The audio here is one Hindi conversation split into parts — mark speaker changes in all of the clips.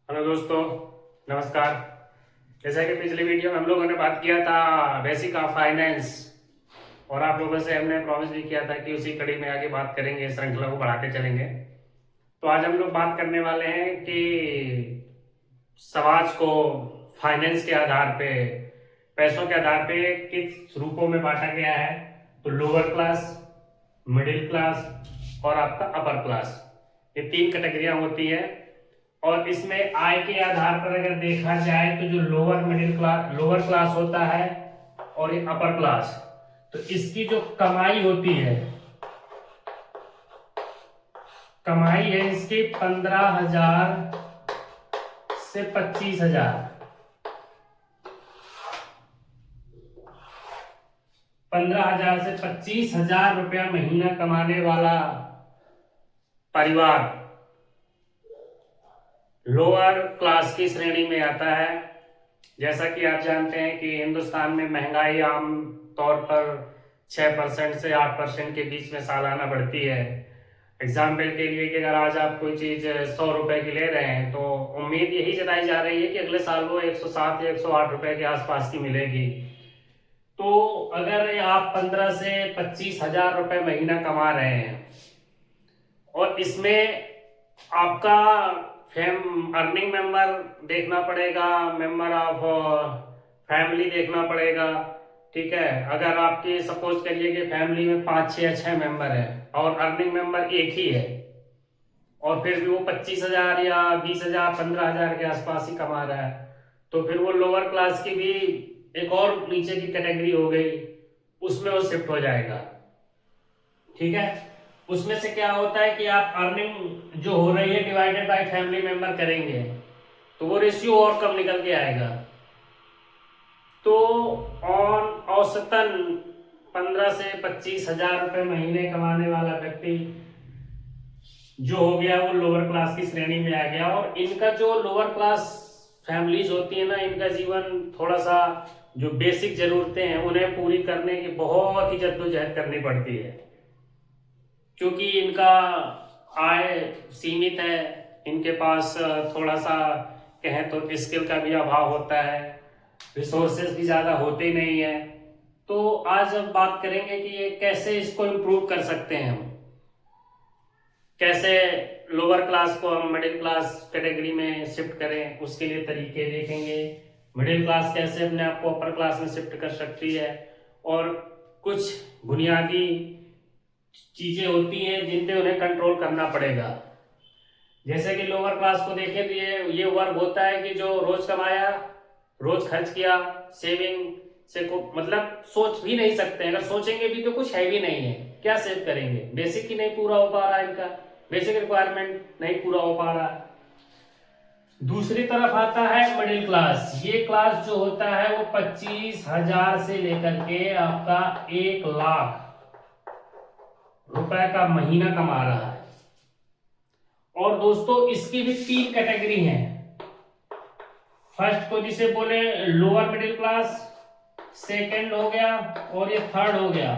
Speaker 1: हेलो दोस्तों, नमस्कार। जैसा कि पिछली वीडियो में हम लोगों ने बात किया था बेसिक ऑफ फाइनेंस, और आप लोगों से हमने प्रॉमिस भी किया था कि उसी कड़ी में आगे बात करेंगे, श्रृंखला को बढ़ाते चलेंगे। तो आज हम लोग बात करने वाले हैं कि समाज को फाइनेंस के आधार पे, पैसों के आधार पे किस रूपों में बांटा गया है। तो लोअर क्लास, मिडिल क्लास और आपका अपर क्लास, ये तीन कैटेगरियां होती है। और इसमें आय के आधार पर अगर देखा जाए तो जो लोअर क्लास होता है और ये अपर क्लास, तो इसकी जो कमाई होती है, कमाई है इसकी 15,000 से 25,000। 15,000 से 25,000 रुपया महीना कमाने वाला परिवार लोअर क्लास की श्रेणी में आता है। जैसा कि आप जानते हैं कि हिंदुस्तान में महंगाई आम तौर पर 6% से 8% के बीच में सालाना बढ़ती है। एग्जाम्पल के लिए कि अगर आज आप कोई चीज 100 रुपए की ले रहे हैं तो उम्मीद यही जताई जा रही है कि अगले साल वो 107 या 108 रुपए के आसपास की मिलेगी। तो अगर आप 15 से 25,000 रुपए महीना कमा रहे हैं और इसमें आपका अर्निंग मेंबर देखना पड़ेगा, मेंबर ऑफ फैमिली देखना पड़ेगा। ठीक है, अगर आपकी सपोज करिए कि फैमिली में 5 6 या 6 मेंबर है और अर्निंग मेंबर एक ही है, और फिर भी वो 25,000 या 20,000 15,000 के आसपास ही कमा रहा है, तो फिर वो लोअर क्लास की भी एक और नीचे की कैटेगरी हो गई, उसमें वो शिफ्ट हो जाएगा। ठीक है, उसमें से क्या होता है कि आप अर्निंग जो हो रही है डिवाइडेड बाय फैमिली मेंबर करेंगे तो वो रेशियो और कम निकल के आएगा। तो ऑन औसतन 15 से 25,000 रुपए महीने कमाने वाला व्यक्ति जो हो गया वो लोअर क्लास की श्रेणी में आ गया। और इनका जो लोअर क्लास फैमिलीज होती है ना, इनका जीवन थोड़ा सा जो बेसिक जरूरतें हैं उन्हें पूरी करने की बहुत ही जद्दोजहद करनी पड़ती है, क्योंकि इनका आय सीमित है, इनके पास थोड़ा सा कहें तो स्किल का भी अभाव होता है, रिसोर्सेज भी ज़्यादा होते नहीं है। तो आज हम बात करेंगे कि ये कैसे इसको इम्प्रूव कर सकते हैं हम, कैसे लोअर क्लास को हम मिडिल क्लास कैटेगरी में शिफ्ट करें, उसके लिए तरीके देखेंगे। मिडिल क्लास कैसे अपने आप को अपर क्लास में शिफ्ट कर सकती है, और कुछ बुनियादी चीजें होती हैं जिन पे उन्हें कंट्रोल करना पड़ेगा। जैसे कि लोअर क्लास को देखें तो ये वर्ग होता है कि जो रोज कमाया, रोज खर्च किया, सेविंग से को मतलब सोच भी नहीं सकते हैं। अगर सोचेंगे भी तो कुछ है भी नहीं है, क्या सेव करेंगे, बेसिक ही नहीं पूरा हो पा रहा, इनका बेसिक रिक्वायरमेंट नहीं पूरा हो पा रहा। दूसरी तरफ आता है मिडिल क्लास। ये क्लास जो होता है वो 25,000 से लेकर के आपका 1,00,000 रुपए का महीना कमा रहा है। और दोस्तों इसकी भी तीन कैटेगरी हैं। फर्स्ट को जिसे बोले लोअर मिडिल क्लास, सेकंड हो गया और ये थर्ड हो गया।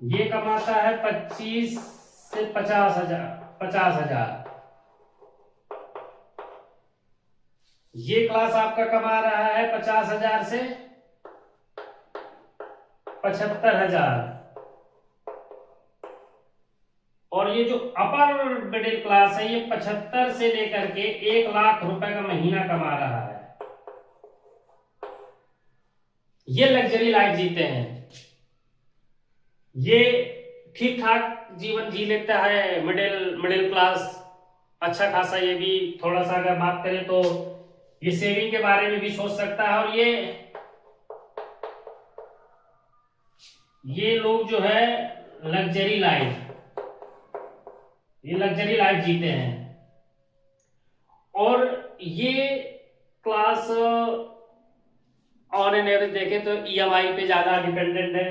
Speaker 1: ये कमाता है 25 से 50,000। ये क्लास आपका कमा रहा है 50,000 से 75,000। और ये जो अपर मिडिल क्लास है ये 75 से लेकर के 1,00,000 रुपए का महीना कमा रहा है। ये लग्जरी लाइफ जीते हैं, ये ठीक ठाक जीवन जी लेता है मिडिल क्लास अच्छा खासा। ये भी थोड़ा सा अगर बात करें तो ये सेविंग के बारे में भी सोच सकता है। और ये लोग जो है लग्जरी लाइफ जीते हैं। और ये क्लास ऑन एन एवरेज देखें तो ईएमआई पे ज्यादा डिपेंडेंट है,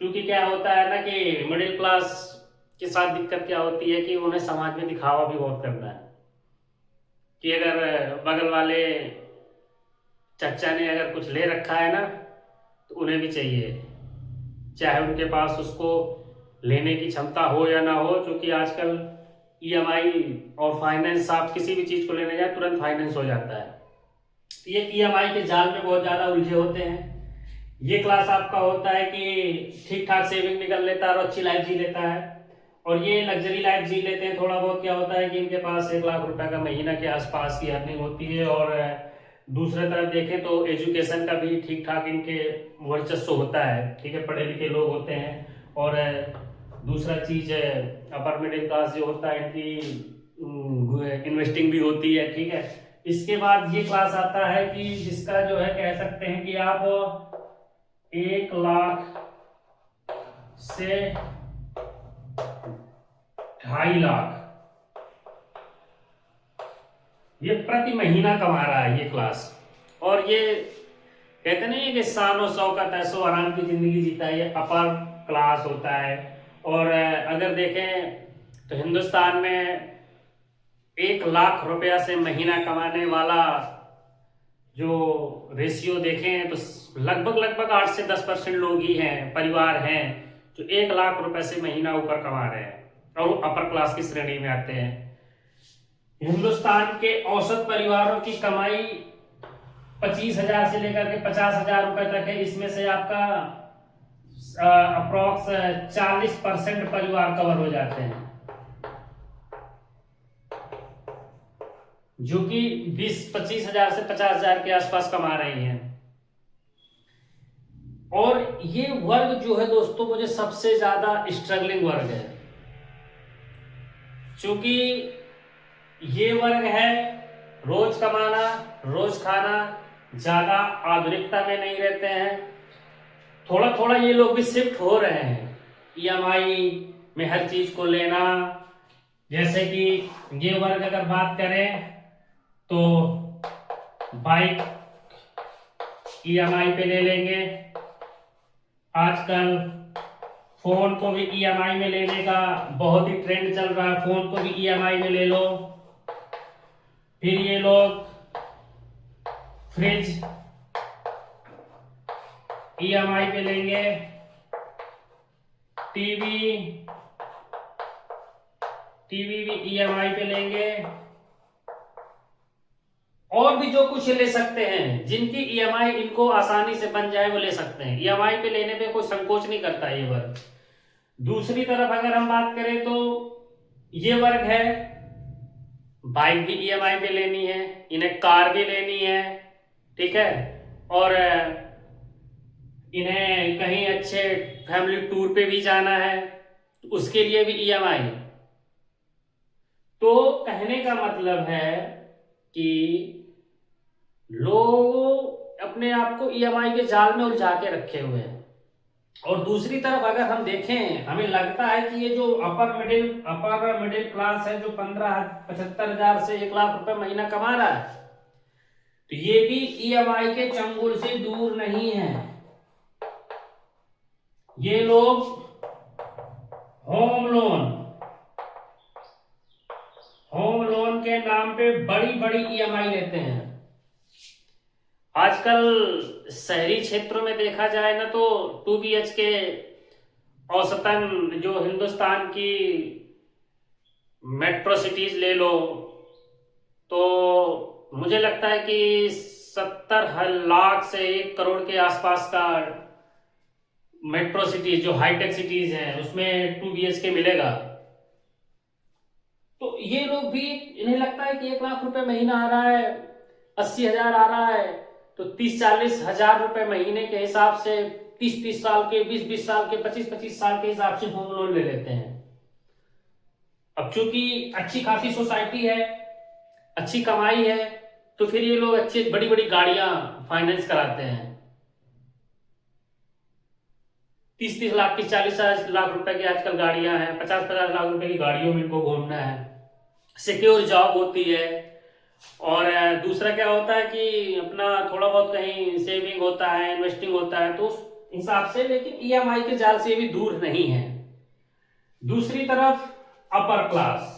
Speaker 1: क्योंकि क्या होता है ना कि मिडिल क्लास के साथ दिक्कत क्या होती है कि उन्हें समाज में दिखावा भी बहुत करना है। कि अगर बगल वाले चचा ने अगर कुछ ले रखा है ना तो उन्हें भी चाहिए, चाहे उनके पास उसको लेने की क्षमता हो या ना हो। क्योंकि आजकल ईएमआई और फाइनेंस, आप किसी भी चीज को लेने जाए तुरंत फाइनेंस हो जाता है। तो ये ईएमआई के जाल में बहुत ज्यादा उलझे होते हैं। ये क्लास आपका होता है कि ठीक ठाक सेविंग निकल लेता है और अच्छी लाइफ जी लेता है, और ये लग्जरी लाइफ जी लेते हैं। थोड़ा बहुत क्या होता है कि इनके पास 1 लाख रुपए का महीना के आसपास की अर्निंग होती है, और दूसरे तरफ देखें तो एजुकेशन का भी ठीक ठाक इनके वर्चस्व होता है, ठीक है, पढ़े लिखे लोग होते हैं। और दूसरा चीज अपर मिडिल क्लास जो होता है इनकी इन्वेस्टिंग भी होती है, ठीक है। इसके बाद ये क्लास आता है कि जिसका जो है कह सकते हैं कि आप 1 लाख से 2.5 लाख ये प्रति महीना कमा रहा है ये क्लास। और ये कहते नहीं है कि शानो शौकत ऐसो आराम की जिंदगी जीता है, ये अपर क्लास होता है। और अगर देखें तो हिंदुस्तान में 1 लाख रुपया से महीना कमाने वाला जो रेशियो देखें तो लगभग 8 से 10% लोग ही हैं, परिवार हैं जो 1 लाख रुपए से महीना ऊपर कमा रहे हैं और वो अपर क्लास की श्रेणी में आते हैं। हिंदुस्तान के औसत परिवारों की कमाई 25,000 से लेकर के 50,000 रुपए तक है। इसमें से आपका अप्रोक्स 40% परिवार कवर हो जाते हैं, जो कि 25,000 से 50,000 के आसपास कमा रही हैं। और ये वर्ग जो है दोस्तों मुझे सबसे ज्यादा स्ट्रगलिंग वर्ग है, क्योंकि ये वर्ग है रोज कमाना रोज खाना, ज्यादा आधुनिकता में नहीं रहते हैं। थोड़ा थोड़ा ये लोग भी शिफ्ट हो रहे हैं ईएमआई में हर चीज को लेना। जैसे कि ये वर्ग अगर बात करें तो बाइक ईएमआई पे ले लेंगे, आजकल फोन को भी ईएमआई में लेने का बहुत ही ट्रेंड चल रहा है, फोन को भी ईएमआई में ले लो। फिर ये लोग फ्रिज ईएमआई पे लेंगे, टीवी भी ईएमआई पे लेंगे, और भी जो कुछ ले सकते हैं जिनकी ईएमआई इनको आसानी से बन जाए वो ले सकते हैं। ईएमआई पे लेने पे कोई संकोच नहीं करता ये वर्ग। दूसरी तरफ अगर हम बात करें तो ये वर्ग है बाइक भी ईएमआई पे लेनी है, इन्हें कार भी लेनी है, ठीक है, और इन्हें कहीं अच्छे फैमिली टूर पे भी जाना है तो उसके लिए भी ईएमआई। तो कहने का मतलब है कि लोग अपने आप को ईएमआई के जाल में उलझा के रखे हुए हैं। और दूसरी तरफ अगर हम देखें, हमें लगता है कि ये जो अपर मिडिल क्लास है जो 75,000 से 1 लाख रुपए महीना कमा रहा है, तो ये भी ईएमआई के चंगुल से दूर नहीं है। ये लोग होम लोन के नाम पे बड़ी बड़ी ईएमआई लेते हैं। आजकल शहरी क्षेत्रों में देखा जाए ना तो 2 BHK औसतन जो हिंदुस्तान की मेट्रो सिटीज ले लो तो मुझे लगता है कि 70 लाख से 1 करोड़ के आसपास का मेट्रो सिटीज जो हाईटेक सिटीज हैं उसमें 2 BHK मिलेगा। तो ये लोग भी, इन्हें लगता है कि 1 लाख रुपए महीना आ रहा है, 80,000 आ रहा है, तो 30-40 हजार रुपए महीने के हिसाब से 30-30 साल के, 20-20 साल के, 25-25 साल के हिसाब से होम लोन ले लेते हैं। अब चूंकि अच्छी खासी सोसाइटी है, अच्छी कमाई है, तो फिर ये लोग अच्छी बड़ी बड़ी गाड़ियां फाइनेंस कराते हैं। 30-30 लाख की, 40-40 लाख रुपए की आजकल गाड़ियां हैं, 50-50 लाख रुपए की गाड़ियों में इनको घूमना है, सिक्योर जॉब होती है। और दूसरा क्या होता है कि अपना थोड़ा बहुत कहीं सेविंग होता है, इन्वेस्टिंग होता है, तो उस हिसाब से, लेकिन ईएमआई के जाल से भी दूर नहीं है। दूसरी तरफ अपर क्लास,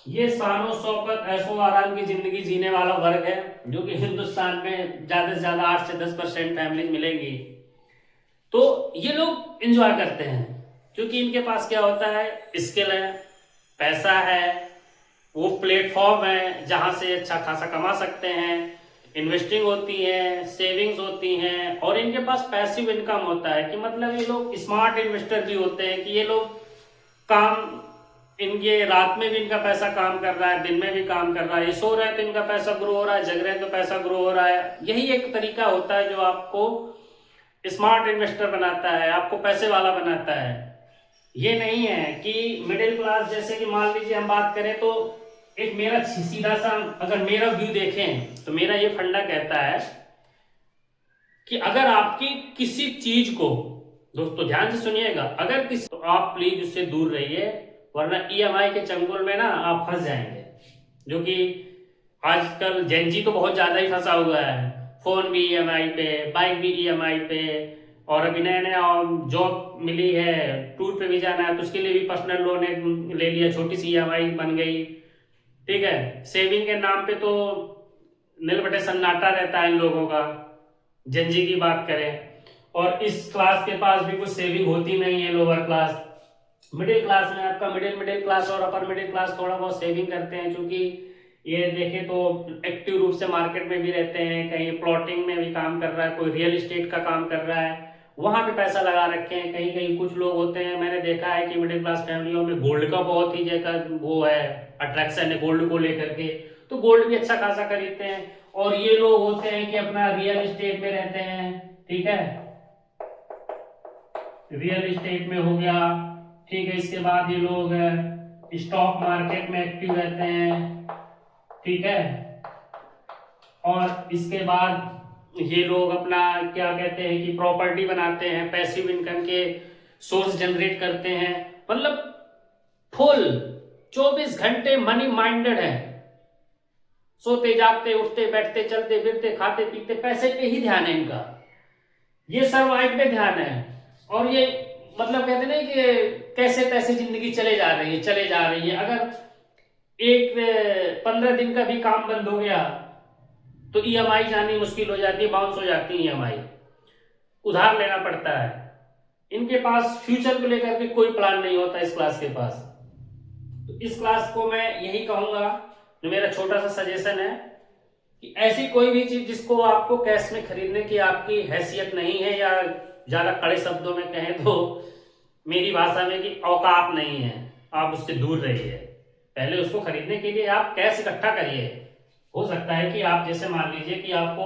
Speaker 1: ये शानो शौकत ऐशो आराम की जिंदगी जीने वाला वर्ग है, जो कि हिंदुस्तान में ज्यादा से ज्यादा 8 से 10% फैमिलीज मिलेंगी। तो ये लोग एंजॉय करते हैं क्योंकि इनके पास क्या होता है, स्किल है, पैसा है, वो प्लेटफॉर्म है जहां से अच्छा खासा कमा सकते हैं। इन्वेस्टिंग होती है, सेविंग्स होती हैं, और इनके पास पैसिव इनकम होता है कि मतलब ये लोग स्मार्ट इन्वेस्टर भी होते हैं कि ये लोग काम, इनके रात में भी इनका पैसा काम कर रहा है, दिन में भी काम कर रहा है, ये सो रहे हैं तो इनका पैसा ग्रो हो रहा है, जग रहे हैं तो पैसा ग्रो हो रहा है। यही एक तरीका होता है जो आपको स्मार्ट इन्वेस्टर बनाता है, आपको पैसे वाला बनाता है। ये नहीं है कि मिडिल क्लास, जैसे कि मान लीजिए हम बात करें तो एक मेरा सीधा सा अगर मेरा व्यू देखें तो मेरा ये फंडा कहता है कि अगर आपकी किसी चीज को, दोस्तों ध्यान से सुनिएगा, अगर किसी तो आप प्लीज उससे दूर रहिए, वरना ईएमआई के चंगुल में ना आप फंस जाएंगे। जो कि आजकल जेनजी तो बहुत ज्यादा ही फंसा हुआ है, फोन भी ईएमआई पे, बाइक भी ईएमआई पे, और अभी नया नया जॉब मिली है, टूर पे भी जाना है तो उसके लिए भी पर्सनल लोन ले लिया, छोटी सी ईएमआई बन गई। ठीक है, सेविंग के नाम पे तो नील बटे सन्नाटा रहता है इन लोगों का, जेनजी की बात करें। और इस क्लास के पास भी कुछ सेविंग होती नहीं है, लोअर क्लास। मिडिल क्लास में आपका मिडिल क्लास और अपर मिडिल क्लास थोड़ा बहुत सेविंग करते हैं, क्योंकि ये देखें तो एक्टिव रूप से मार्केट में भी रहते हैं, कहीं प्लॉटिंग में भी काम कर रहा है, कोई रियल एस्टेट का काम कर रहा है, वहां पे पैसा लगा रखे हैं। कहीं कहीं कुछ लोग होते हैं, मैंने देखा है कि मिडिल क्लास फैमिलियों में गोल्ड का बहुत ही जगह वो है, अट्रैक्शन है गोल्ड को लेकर के, तो गोल्ड भी अच्छा खासा खरीदते हैं। और ये लोग होते हैं कि अपना रियल एस्टेट में रहते हैं। ठीक है, रियल एस्टेट में हो गया। ठीक है, इसके बाद ये लोग स्टॉक मार्केट में एक्टिव रहते हैं। ठीक है, और इसके बाद ये लोग अपना क्या कहते हैं कि प्रॉपर्टी बनाते हैं, पैसिव इनकम के सोर्स जनरेट करते हैं। मतलब फुल 24 घंटे मनी माइंडेड है, सोते जागते उठते बैठते चलते फिरते खाते पीते पैसे पे ही ध्यान है इनका, ये सर्वाइव पे ध्यान है। और ये मतलब कहते ना कि कैसे तैसे जिंदगी चले जा रही है, चले जा रही है। अगर एक 15 दिन का भी काम बंद हो गया तो ईएमआई जानी मुश्किल हो जाती है, बाउंस हो जाती है ईएमआई, उधार लेना पड़ता है। इनके पास फ्यूचर को लेकर के कोई प्लान नहीं होता इस क्लास के पास। तो इस क्लास को मैं यही कहूंगा, जो मेरा छोटा सा सजेशन है, कि ऐसी कोई भी चीज जिसको आपको कैश में खरीदने की आपकी हैसियत नहीं है, या ज्यादा कड़े शब्दों में कहें तो मेरी भाषा में कि औकात नहीं है, आप उससे दूर रहिए। पहले उसको खरीदने के लिए आप कैश इकट्ठा करिए। हो सकता है कि आप जैसे मान लीजिए कि आपको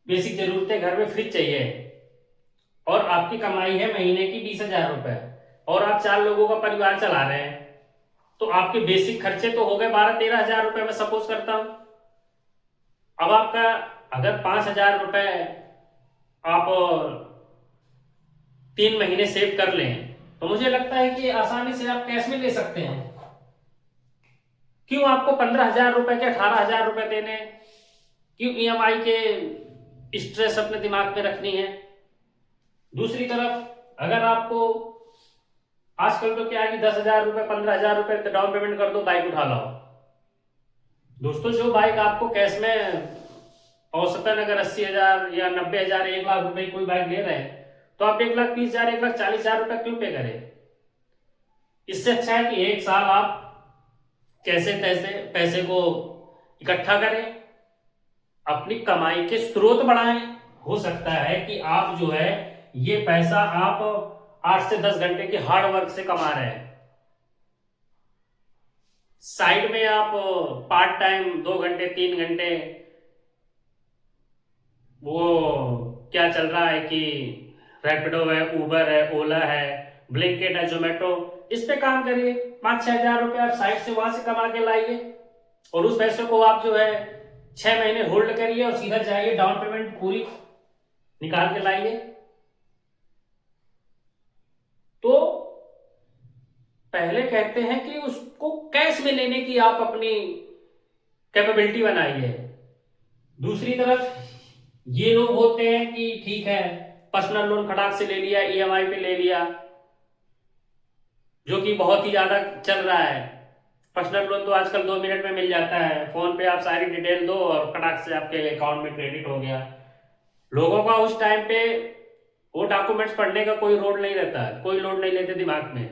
Speaker 1: बेसिक जरूरतें, घर में फ्रिज चाहिए, और आपकी कमाई है महीने की 20,000 रुपए, और आप 4 लोगों का परिवार चला रहे हैं, तो आपके बेसिक खर्चे तो हो गए 12-13 हजार रुपए, मैं सपोज करता हूं। अब आपका अगर 5,000 रुपए आप 3 महीने सेव कर लें, तो मुझे लगता है कि आसानी से आप कैश में ले सकते हैं। क्यों आपको 15,000 रुपए के 18,000 रुपए देने, क्यों ईएमआई के स्ट्रेस अपने दिमाग में रखनी है। दूसरी तरफ अगर आपको आजकल तो क्या है कि 10,000 रुपए 15,000 रुपए डाउन पेमेंट कर दो, बाइक उठा लाओ। दोस्तों, जो बाइक आपको कैश में औसतन अगर 80,000 या 90,000 1 लाख रुपए कोई बाइक ले रहे हैं, तो आप 1,30,000 1,40,000 रुपए क्यों पे करें। इससे अच्छा है कि 1 साल आप कैसे तैसे पैसे को इकट्ठा करें, अपनी कमाई के स्रोत बढ़ाएं। हो सकता है कि आप जो है ये पैसा आप 8 से 10 घंटे की हार्ड वर्क से कमा रहे हैं, साइड में आप पार्ट टाइम 2 घंटे 3 घंटे वो क्या चल रहा है कि रैपिडो है, उबर है, ओला है, ब्लिंकिट है, जोमेटो, इस पे काम करिए। 5-6 हजार रुपए आप साइड से वहां से कमा के लाइए, और उस पैसे को आप जो है 6 महीने होल्ड करिए और सीधा जाइए डाउन पेमेंट पूरी निकाल के लाइए। तो पहले कहते हैं कि उसको कैश में लेने की आप अपनी कैपेबिलिटी बनाइए। दूसरी तरफ ये लोग होते हैं कि ठीक है, पर्सनल लोन खटाक से ले लिया, ईएमआई पे ले लिया, जो कि बहुत ही ज्यादा चल रहा है। पर्सनल लोन तो आजकल 2 मिनट में मिल जाता है, फोन पे आप सारी डिटेल दो और खटाक से आपके अकाउंट में क्रेडिट हो गया। लोगों का उस टाइम पे वो डॉक्यूमेंट्स पढ़ने का कोई लोड नहीं रहता है, कोई लोड नहीं लेते दिमाग में,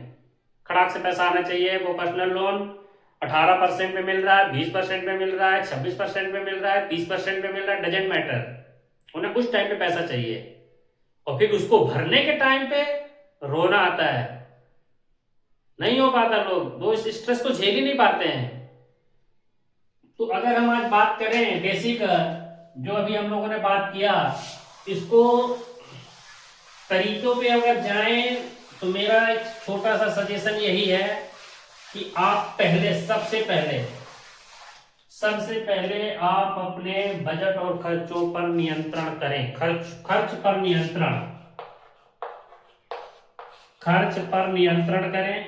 Speaker 1: खड़ाक से पैसा आना चाहिए। वो पर्सनल लोन 18% पे मिल रहा है, 20% पे मिल रहा है, 26% पे मिल रहा है, 30% पे मिल रहा है, डजेंट मैटर। उन्हें कुछ टाइम पे पैसा चाहिए और फिर उसको भरने के टाइम पे रोना आता है, नहीं हो पाता। लोग वो इस स्ट्रेस को झेल ही नहीं पाते हैं। तो अगर हम आज बात करें बेसिक, जो अभी हम लोगों ने बात किया, इसको तरीकों पे अगर जाएं तो मेरा एक छोटा सा सजेशन यही है कि आप सबसे पहले आप अपने बजट और खर्चों पर नियंत्रण करें। खर्च पर नियंत्रण, खर्च पर नियंत्रण करें।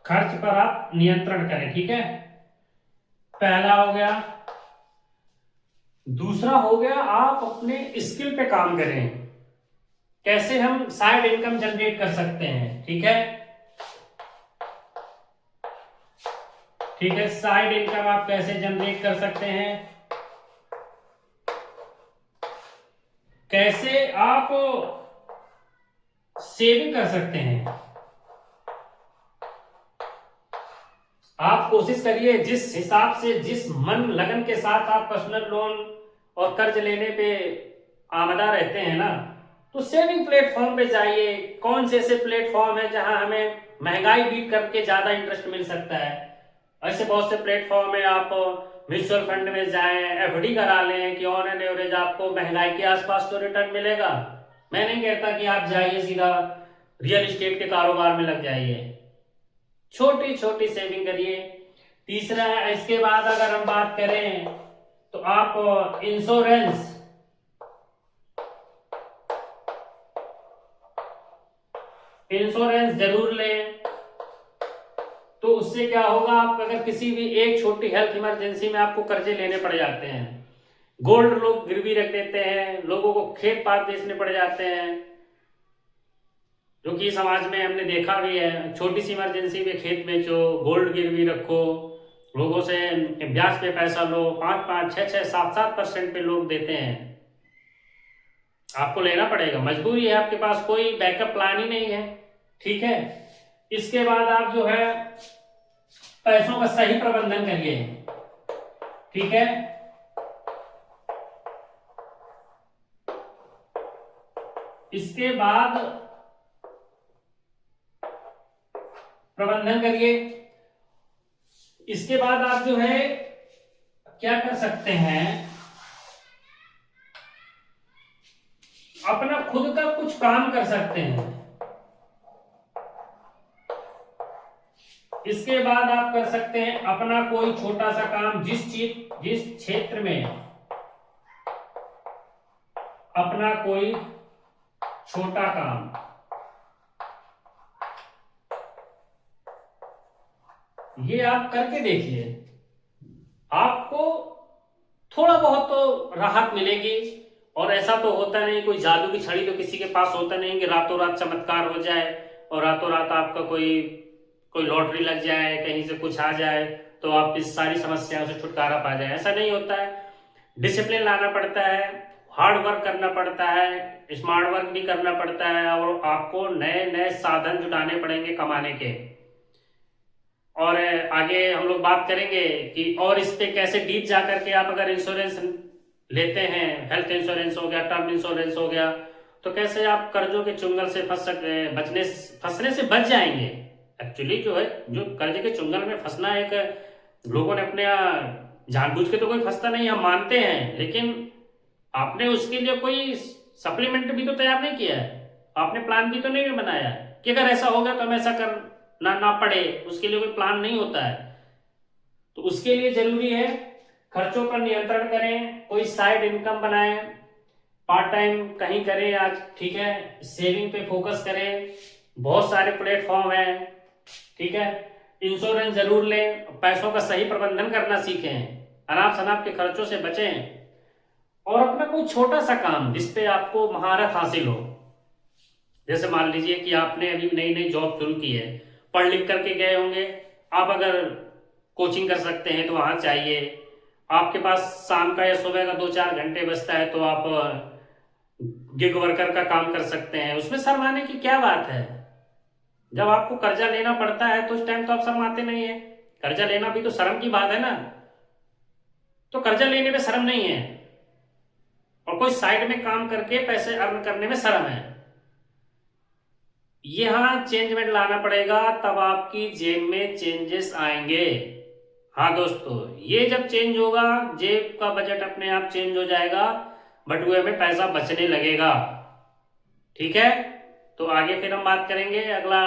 Speaker 1: खर्च पर आप नियंत्रण करें, ठीक है, पहला हो गया। दूसरा हो गया, आप अपने स्किल पे काम करें। कैसे हम साइड इनकम जनरेट कर सकते हैं, ठीक है, ठीक है, साइड इनकम आप कैसे जनरेट कर सकते हैं, कैसे आप सेविंग कर सकते हैं। आप कोशिश करिए, जिस हिसाब से, जिस मन लगन के साथ आप पर्सनल लोन और कर्ज लेने पे आमदा रहते हैं ना, तो सेविंग प्लेटफॉर्म पे जाइए। कौन से ऐसे प्लेटफॉर्म है जहां हमें महंगाई बीट करके ज्यादा इंटरेस्ट मिल सकता है? ऐसे बहुत से प्लेटफॉर्म है। आप म्यूचुअल फंड में जाएं, एफडी करा लें कि ऑन एन एवरेज आपको महंगाई के आसपास तो रिटर्न मिलेगा। मैं नहीं कहता कि आप जाइए सीधा रियल एस्टेट के कारोबार में लग जाइए, छोटी छोटी सेविंग करिए। तीसरा, इसके बाद अगर हम बात करें तो आप इंश्योरेंस, जरूर लें। तो उससे क्या होगा, आप अगर किसी भी एक छोटी हेल्थ इमरजेंसी में आपको कर्जे लेने पड़ जाते हैं, गोल्ड लोग गिरवी रख देते हैं, लोगों को खेत पात बेचने पड़ जाते हैं, जो कि समाज में हमने देखा भी है। छोटी सी इमरजेंसी में खेत बेचो, गोल्ड गिरवी रखो, लोगों से ब्याज पे पैसा लो, 5-5, 6-6, 7-7% पे लोग देते हैं। आपको लेना पड़ेगा, मजबूरी है, आपके पास कोई बैकअप प्लान ही नहीं है, ठीक है। इसके बाद आप जो है पैसों का सही प्रबंधन करिए, ठीक है। इसके बाद प्रबंधन करिए। इसके बाद आप जो है क्या कर सकते हैं, अपना खुद का कुछ काम कर सकते हैं। इसके बाद आप कर सकते हैं अपना कोई छोटा सा काम, जिस क्षेत्र में अपना कोई छोटा काम, ये आप करके देखिए, आपको थोड़ा बहुत तो राहत मिलेगी। और ऐसा तो होता नहीं, कोई जादू की छड़ी तो किसी के पास होता नहीं कि रातों रात चमत्कार हो जाए और रातों रात आपका कोई कोई लॉटरी लग जाए, कहीं से कुछ आ जाए तो आप इस सारी समस्याओं से छुटकारा पा जाए। ऐसा नहीं होता है। डिसिप्लिन लाना पड़ता है, हार्ड वर्क करना पड़ता है, स्मार्ट वर्क भी करना पड़ता है, और आपको नए नए साधन जुटाने पड़ेंगे कमाने के। और आगे हम लोग बात करेंगे कि और इस पे कैसे डीप जा करके आप अगर इंश्योरेंस लेते हैं, हेल्थ इंश्योरेंस हो गया, टर्म इंश्योरेंस हो गया, तो कैसे आप कर्जों के चुंगल से फंसने से बच जाएंगे। एक्चुअली जो है, जो कर्ज के चुंगल में फंसना, एक लोगों ने अपने जानबूझ के तो कोई फंसता नहीं, हम मानते हैं, लेकिन आपने उसके लिए कोई सप्लीमेंट भी तो तैयार नहीं किया है, आपने प्लान भी तो नहीं बनाया कि अगर ऐसा होगा तो हम ऐसा करना ना पड़े। उसके लिए कोई प्लान नहीं होता है। तो उसके लिए जरूरी है खर्चों पर नियंत्रण करें, कोई साइड इनकम बनाएं, पार्ट टाइम कहीं करें आज, ठीक है, सेविंग पे फोकस करें, बहुत सारे प्लेटफॉर्म हैं, ठीक है। इंश्योरेंस जरूर लें, पैसों का सही प्रबंधन करना सीखें, अनाप शनाप के खर्चों से बचें, और अपना कोई छोटा सा काम जिसपे आपको महारत हासिल हो। जैसे मान लीजिए कि आपने अभी नई नई जॉब शुरू की है, पढ़ लिख करके गए होंगे, आप अगर कोचिंग कर सकते हैं तो वहां चाहिए। आपके पास शाम का या सुबह का 2-4 घंटे बचता है तो आप गिग वर्कर का काम कर सकते हैं, उसमें शर्माने की क्या बात है। जब आपको कर्जा लेना पड़ता है तो उस टाइम तो आप शर्माते नहीं है। कर्जा लेना भी तो शर्म की बात है ना। तो कर्जा लेने में शर्म नहीं है, और कोई साइड में काम करके पैसे अर्न करने में शर्म है। यहां चेंजमेंट लाना पड़ेगा, तब आपकी जेब में चेंजेस आएंगे। हाँ दोस्तों, ये जब चेंज होगा, जेब का बजट अपने आप चेंज हो जाएगा, बटुए में पैसा बचने लगेगा। ठीक है, तो आगे फिर हम बात करेंगे अगला